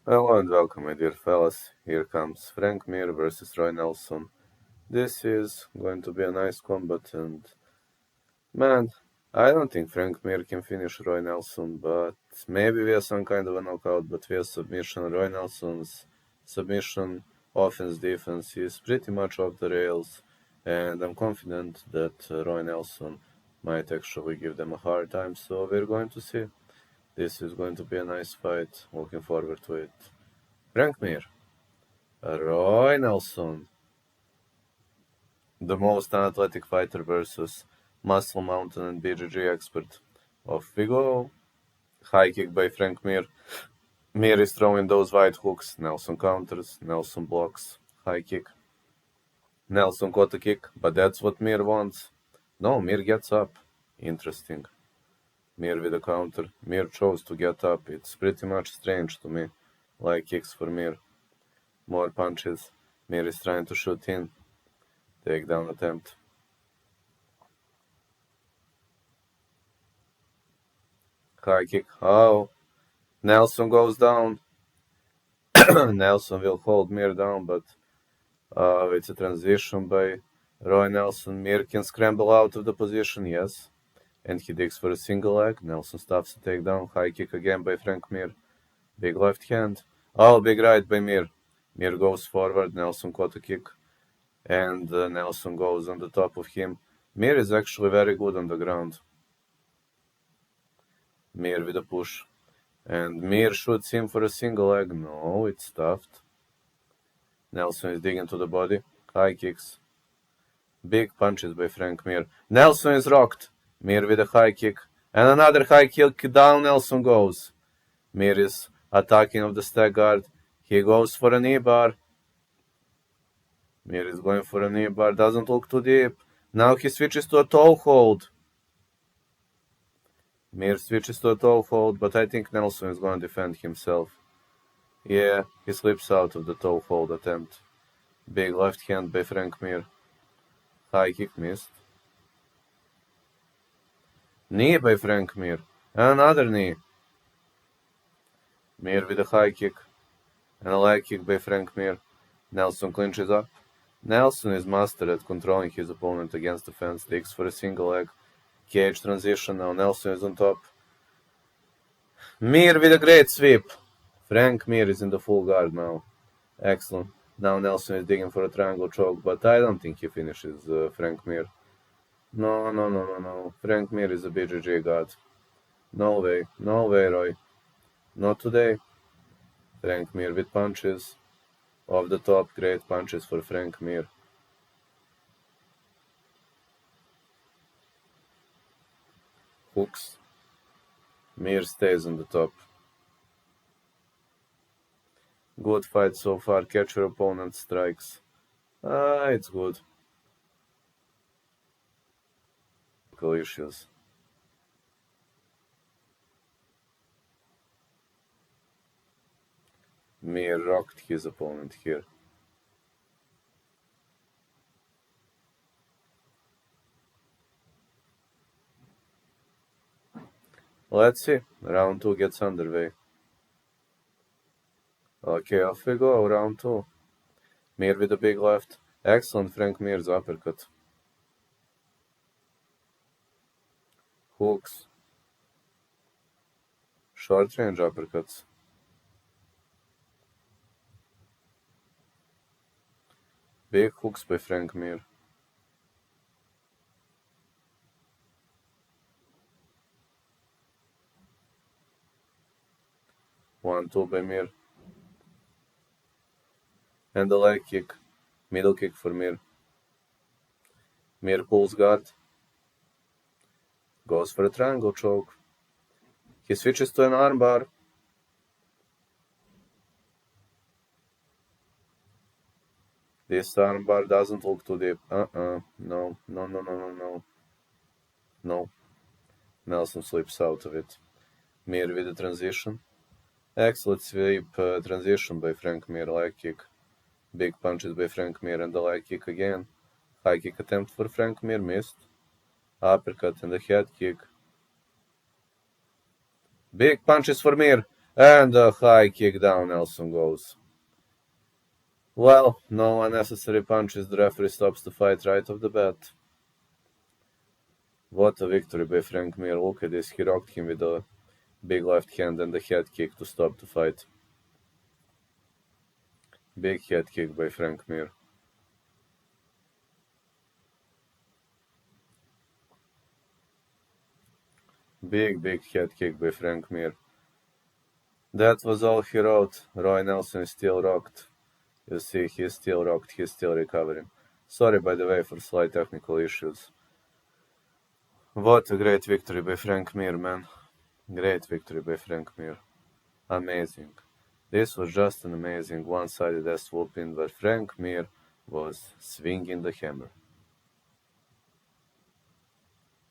Hello and welcome, my dear fellas. Here comes Frank Mir versus Roy Nelson. This is going to be a nice combat, and man, I don't think Frank Mir can finish Roy Nelson, but maybe we have some kind of a knockout, but we have submission. Roy Nelson's submission, offense, defense is pretty much off the rails, and I'm confident that Roy Nelson might actually give them a hard time, so we're going to see. This is going to be a nice fight. Looking forward to it. Frank Mir. Roy Nelson, the most athletic fighter versus Muscle Mountain and BJJ expert. Off we go. High kick by Frank Mir. Mir is throwing those wide hooks. Nelson counters. Nelson blocks. High kick. Nelson caught a kick, but that's what Mir wants. No, Mir gets up. Interesting. Mir with a counter. Mir chose to get up. It's pretty much strange to me. Like kicks for Mir. More punches. Mir is trying to shoot in. Takedown attempt. High kick. Oh. Nelson goes down. Nelson will hold Mir down, but it's a transition by Roy Nelson. Mir can scramble out of the position, yes. And he digs for a single leg. Nelson stops the takedown. High kick again by Frank Mir. Big left hand. Oh, big right by Mir. Mir goes forward. Nelson caught a kick. And Nelson goes on the top of him. Mir is actually very good on the ground. Mir with a push. And Mir shoots him for a single leg. No, it's stuffed. Nelson is digging to the body. High kicks. Big punches by Frank Mir. Nelson is rocked. Mir with a high kick. And another high kick. Down Nelson goes. Mir is attacking of the stack guard. He goes for a knee bar. Mir is going for a knee bar. Doesn't look too deep. Now he switches to a toe hold. Mir switches to a toe hold, but I think Nelson is going to defend himself. Yeah, he slips out of the toe hold attempt. Big left hand by Frank Mir. High kick missed. Knee by Frank Mir. Another knee. Mir with a high kick. And a leg kick by Frank Mir. Nelson clinches up. Nelson is master at controlling his opponent against the fence. Digs for a single leg. Cage transition. Now Nelson is on top. Mir with a great sweep. Frank Mir is in the full guard now. Excellent. Now Nelson is digging for a triangle choke, but I don't think he finishes Frank Mir. No. Frank Mir is a BJJ god. No way, Roy. Not today. Frank Mir with punches. Off the top, great punches for Frank Mir. Hooks. Mir stays on the top. Good fight so far. Catch your opponent's strikes. It's good. Issues. Mir rocked his opponent here. Let's see. Round 2 gets underway. Okay, off we go. Round 2. Mir with a big left. Excellent Frank Mir's uppercut. Hooks. Short range uppercuts. Big hooks by Frank Mir. One, two by Mir. And the leg kick. Middle kick for Mir. Mir pulls guard. Goes for a triangle choke. He switches to an armbar. This armbar doesn't look too deep. No. No. Nelson slips out of it. Mir with a transition. Excellent sweep transition by Frank Mir. Leg kick. Big punches by Frank Mir and the leg kick again. High kick attempt for Frank Mir missed. Uppercut and a head kick. Big punches for Mir. And a high kick down Nelson goes. Well, no unnecessary punches. The referee stops the fight right off the bat. What a victory by Frank Mir. Look at this. He rocked him with a big left hand and a head kick to stop the fight. Big head kick by Frank Mir. Big head kick by Frank Mir. That was all he wrote. Roy Nelson is still rocked. You see, he's still rocked. He's still recovering. Sorry, by the way, for slight technical issues. What a great victory by Frank Mir, man. Great victory by Frank Mir. Amazing. This was just an amazing one-sided ass whooping where Frank Mir was swinging the hammer.